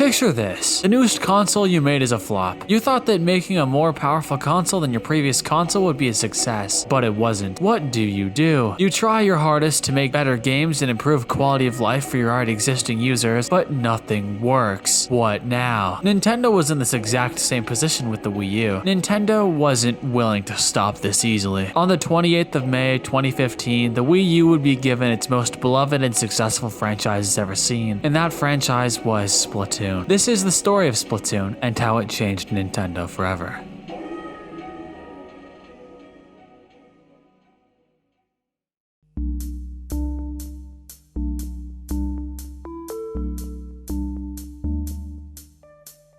Picture this. The newest console you made is a flop. You thought that making a more powerful console than your previous console would be a success, but it wasn't. What do? You try your hardest to make better games and improve quality of life for your already existing users, but nothing works. What now? Nintendo was in this exact same position with the Wii U. Nintendo wasn't willing to stop this easily. On the 28th of May, 2015, the Wii U would be given its most beloved and successful franchise ever seen, and that franchise was Splatoon. This is the story of Splatoon and how it changed Nintendo forever.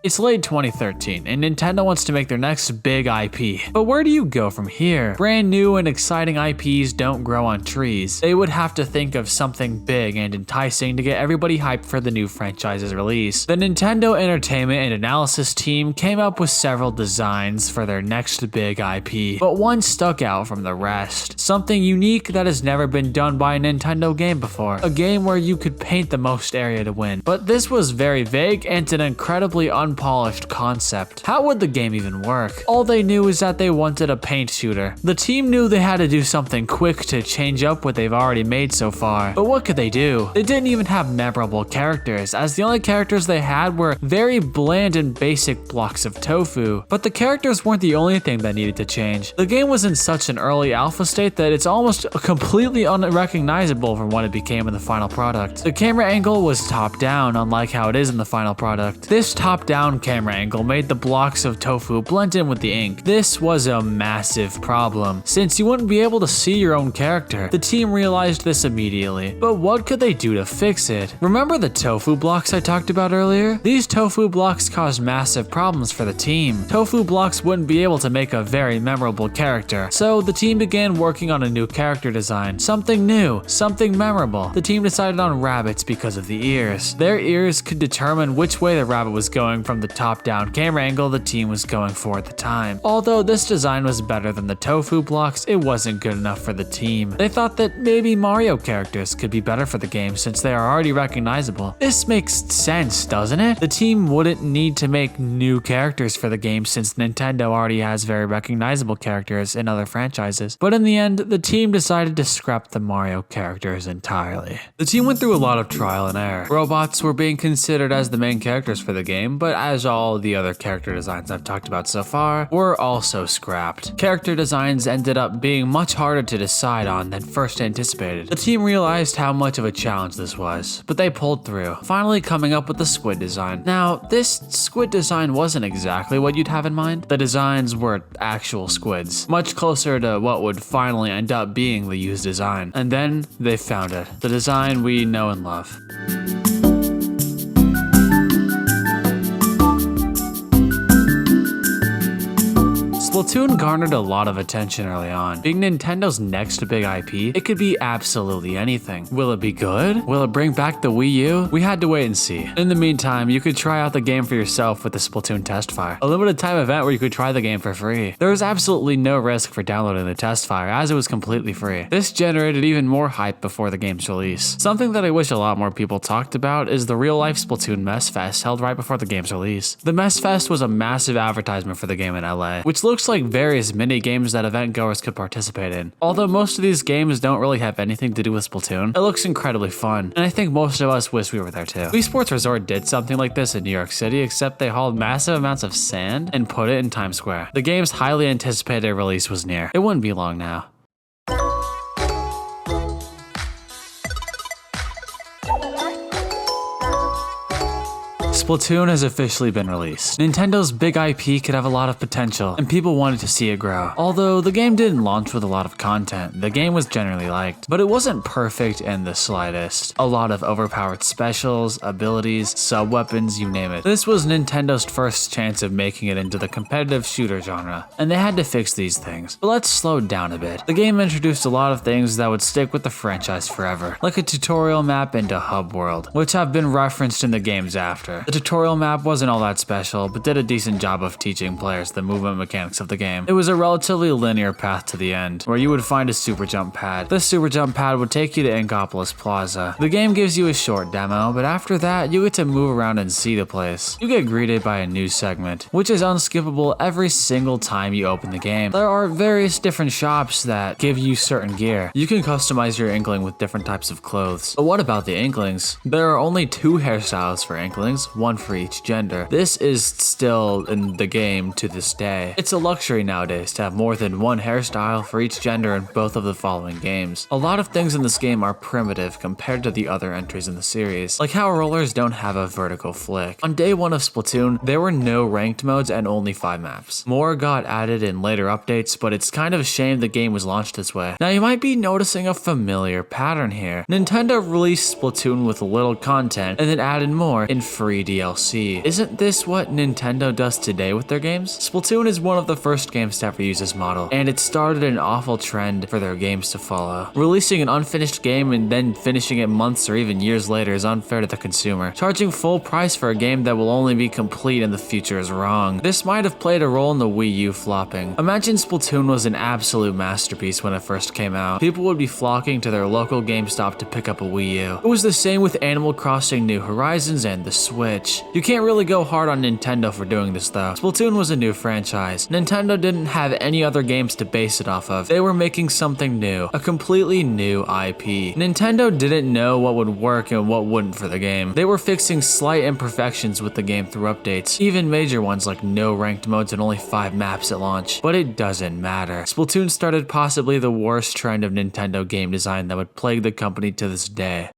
It's late 2013, and Nintendo wants to make their next big IP. But where do you go from here? Brand new and exciting IPs don't grow on trees. They would have to think of something big and enticing to get everybody hyped for the new franchise's release. The Nintendo Entertainment and Analysis team came up with several designs for their next big IP, but one stuck out from the rest. Something unique that has never been done by a Nintendo game before. A game where you could paint the most area to win. But this was very vague and an incredibly unpolished concept. How would the game even work? All they knew is that they wanted a paint shooter. The team knew they had to do something quick to change up what they've already made so far. But what could they do? They didn't even have memorable characters, as the only characters they had were very bland and basic blocks of tofu. But the characters weren't the only thing that needed to change. The game was in such an early alpha state that it's almost completely unrecognizable from what it became in the final product. The camera angle was top down, unlike how it is in the final product. This top down camera angle made the blocks of tofu blend in with the ink. This was a massive problem, since you wouldn't be able to see your own character. The team realized this immediately, but what could they do to fix it? Remember the tofu blocks I talked about earlier? These tofu blocks caused massive problems for the team. Tofu blocks wouldn't be able to make a very memorable character, so the team began working on a new character design. Something new, something memorable. The team decided on rabbits because of the ears. Their ears could determine which way the rabbit was going from the top-down camera angle the team was going for at the time. Although this design was better than the tofu blocks, it wasn't good enough for the team. They thought that maybe Mario characters could be better for the game since they are already recognizable. This makes sense, doesn't it? The team wouldn't need to make new characters for the game since Nintendo already has very recognizable characters in other franchises. But in the end, the team decided to scrap the Mario characters entirely. The team went through a lot of trial and error. Robots were being considered as the main characters for the game, but as all the other character designs I've talked about so far were also scrapped. Character designs ended up being much harder to decide on than first anticipated. The team realized how much of a challenge this was, but they pulled through, finally coming up with the squid design. Now, this squid design wasn't exactly what you'd have in mind. The designs were actual squids, much closer to what would finally end up being the used design. And then they found it, the design we know and love. Splatoon garnered a lot of attention early on. Being Nintendo's next big IP, it could be absolutely anything. Will it be good? Will it bring back the Wii U? We had to wait and see. In the meantime, you could try out the game for yourself with the Splatoon test fire, a limited time event where you could try the game for free. There was absolutely no risk for downloading the test fire, as it was completely free. This generated even more hype before the game's release. Something that I wish a lot more people talked about is the real-life Splatoon Mess Fest held right before the game's release. The Mess Fest was a massive advertisement for the game in LA, which looks like various mini games that event goers could participate in. Although most of these games don't really have anything to do with Splatoon, it looks incredibly fun, and I think most of us wish we were there too. Wii Sports Resort did something like this in New York City, except they hauled massive amounts of sand and put it in Times Square. The game's highly anticipated release was near. It wouldn't be long now. Splatoon has officially been released. Nintendo's big IP could have a lot of potential, and people wanted to see it grow. Although the game didn't launch with a lot of content, the game was generally liked, but it wasn't perfect in the slightest. A lot of overpowered specials, abilities, sub-weapons, you name it. This was Nintendo's first chance of making it into the competitive shooter genre, and they had to fix these things. But let's slow down a bit. The game introduced a lot of things that would stick with the franchise forever, like a tutorial map and a hub world, which have been referenced in the games after. The tutorial map wasn't all that special, but did a decent job of teaching players the movement mechanics of the game. It was a relatively linear path to the end, where you would find a super jump pad. This super jump pad would take you to Inkopolis Plaza. The game gives you a short demo, but after that, you get to move around and see the place. You get greeted by a new segment, which is unskippable every single time you open the game. There are various different shops that give you certain gear. You can customize your Inkling with different types of clothes. But what about the Inklings? There are only 2 hairstyles for Inklings, one for each gender. This is still in the game to this day. It's a luxury nowadays to have more than one hairstyle for each gender in both of the following games. A lot of things in this game are primitive compared to the other entries in the series, like how rollers don't have a vertical flick. On day 1 of Splatoon, there were no ranked modes and only 5 maps. More got added in later updates, but it's kind of a shame the game was launched this way. Now you might be noticing a familiar pattern here. Nintendo released Splatoon with little content and then added more in free DLC. Isn't this what Nintendo does today with their games? Splatoon is one of the first games to ever use this model, and it started an awful trend for their games to follow. Releasing an unfinished game and then finishing it months or even years later is unfair to the consumer. Charging full price for a game that will only be complete in the future is wrong. This might have played a role in the Wii U flopping. Imagine Splatoon was an absolute masterpiece when it first came out. People would be flocking to their local GameStop to pick up a Wii U. It was the same with Animal Crossing New Horizons and the Switch. You can't really go hard on Nintendo for doing this though. Splatoon was a new franchise. Nintendo didn't have any other games to base it off of. They were making something new, a completely new IP. Nintendo didn't know what would work and what wouldn't for the game. They were fixing slight imperfections with the game through updates, even major ones like no ranked modes and only 5 maps at launch. But it doesn't matter. Splatoon started possibly the worst trend of Nintendo game design that would plague the company to this day.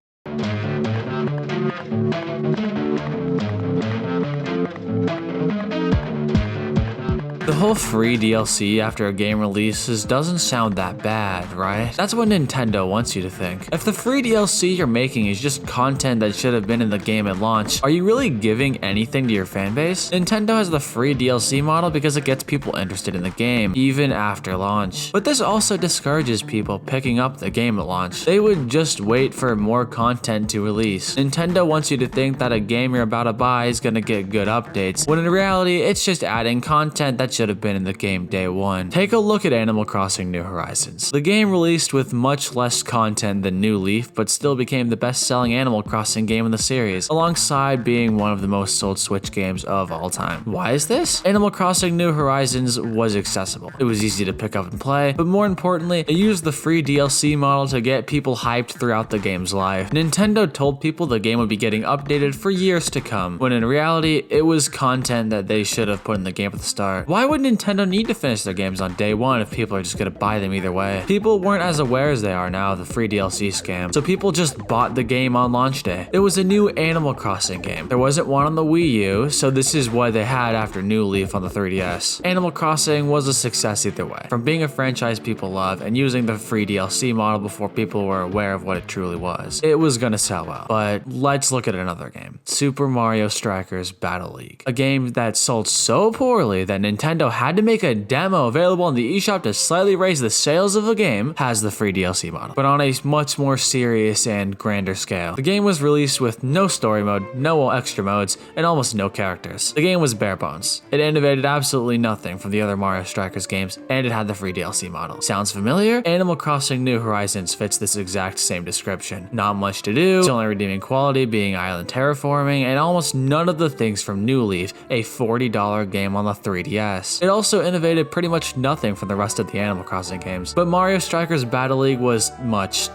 The whole free DLC after a game releases doesn't sound that bad, right? That's what Nintendo wants you to think. If the free DLC you're making is just content that should have been in the game at launch, are you really giving anything to your fanbase? Nintendo has the free DLC model because it gets people interested in the game, even after launch. But this also discourages people picking up the game at launch. They would just wait for more content to release. Nintendo wants you to think that a game you're about to buy is gonna get good updates, when in reality, it's just adding content that should have been in the game day 1. Take a look at Animal Crossing New Horizons. The game released with much less content than New Leaf, but still became the best-selling Animal Crossing game in the series, alongside being one of the most sold Switch games of all time. Why is this? Animal Crossing New Horizons was accessible. It was easy to pick up and play, but more importantly, it used the free DLC model to get people hyped throughout the game's life. Nintendo told people the game would be getting updated for years to come, when in reality, it was content that they should have put in the game at the start. Why would Nintendo need to finish their games on day 1 if people are just gonna buy them either way? People weren't as aware as they are now of the free DLC scam, so people just bought the game on launch day. It was a new Animal Crossing game. There wasn't one on the Wii U, so this is what they had after New Leaf on the 3DS. Animal Crossing was a success either way, from being a franchise people love and using the free DLC model before people were aware of what it truly was. It was gonna sell well. But let's look at another game. Super Mario Strikers Battle League. A game that sold so poorly that Nintendo had to make a demo available on the eShop to slightly raise the sales of the game, has the free DLC model, but on a much more serious and grander scale. The game was released with no story mode, no extra modes, and almost no characters. The game was bare bones. It innovated absolutely nothing from the other Mario Strikers games, and it had the free DLC model. Sounds familiar? Animal Crossing New Horizons fits this exact same description. Not much to do, its only redeeming quality being island terraforming, and almost none of the things from New Leaf, a $40 game on the 3DS. It also innovated pretty much nothing from the rest of the Animal Crossing games, but Mario Strikers Battle League was much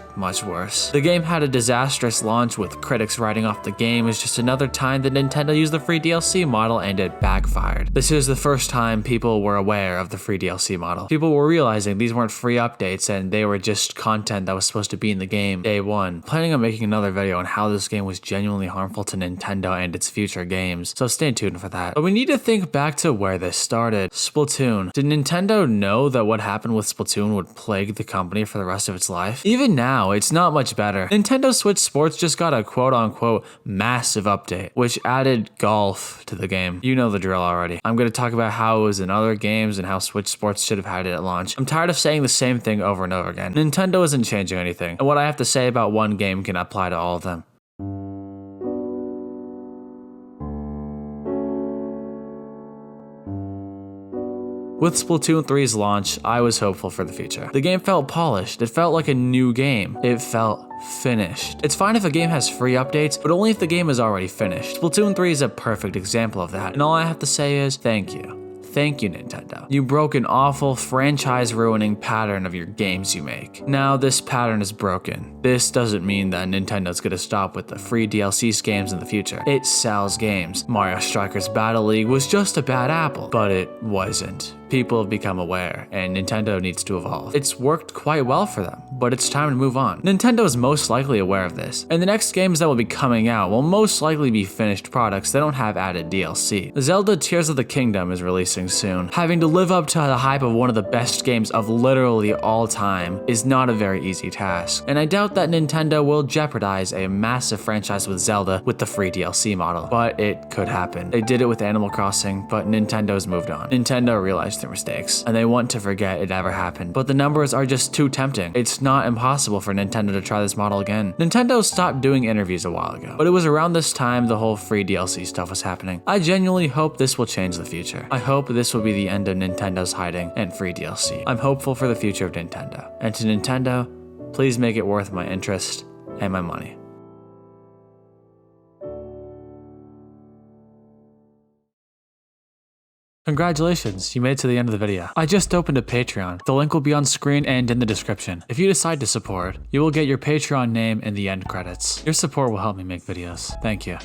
worse. The game had a disastrous launch with critics writing off the game as just another time that Nintendo used the free DLC model and it backfired. This is the first time people were aware of the free DLC model. People were realizing these weren't free updates and they were just content that was supposed to be in the game day 1. Planning on making another video on how this game was genuinely harmful to Nintendo and its future games, so stay tuned for that. But we need to think back to where this started. Splatoon. Did Nintendo know that what happened with Splatoon would plague the company for the rest of its life? Even now, it's not much better. Nintendo Switch Sports just got a quote-unquote massive update, which added golf to the game. You know the drill already. I'm going to talk about how it was in other games and how Switch Sports should have had it at launch. I'm tired of saying the same thing over and over again. Nintendo isn't changing anything, and what I have to say about one game can apply to all of them. With Splatoon 3's launch, I was hopeful for the future. The game felt polished, it felt like a new game, it felt finished. It's fine if a game has free updates, but only if the game is already finished. Splatoon 3 is a perfect example of that, and all I have to say is thank you. Thank you, Nintendo. You broke an awful, franchise-ruining pattern of your games you make. Now this pattern is broken. This doesn't mean that Nintendo's gonna stop with the free DLC games in the future. It sells games. Mario Strikers Battle League was just a bad apple, but it wasn't. People have become aware, and Nintendo needs to evolve. It's worked quite well for them, but it's time to move on. Nintendo is most likely aware of this, and the next games that will be coming out will most likely be finished products that don't have added DLC. Zelda Tears of the Kingdom is releasing soon. Having to live up to the hype of one of the best games of literally all time is not a very easy task, and I doubt that Nintendo will jeopardize a massive franchise with Zelda with the free DLC model, but it could happen. They did it with Animal Crossing, but Nintendo's moved on. Nintendo realized their mistakes, and they want to forget it ever happened, but the numbers are just too tempting. It's not impossible for Nintendo to try this model again. Nintendo stopped doing interviews a while ago, but it was around this time the whole free DLC stuff was happening. I genuinely hope this will change the future. I hope this will be the end of Nintendo's hiding and free DLC. I'm hopeful for the future of Nintendo, and to Nintendo, please make it worth my interest and my money. Congratulations, you made it to the end of the video. I just opened a Patreon. The link will be on screen and in the description. If you decide to support, you will get your Patreon name in the end credits. Your support will help me make videos. Thank you.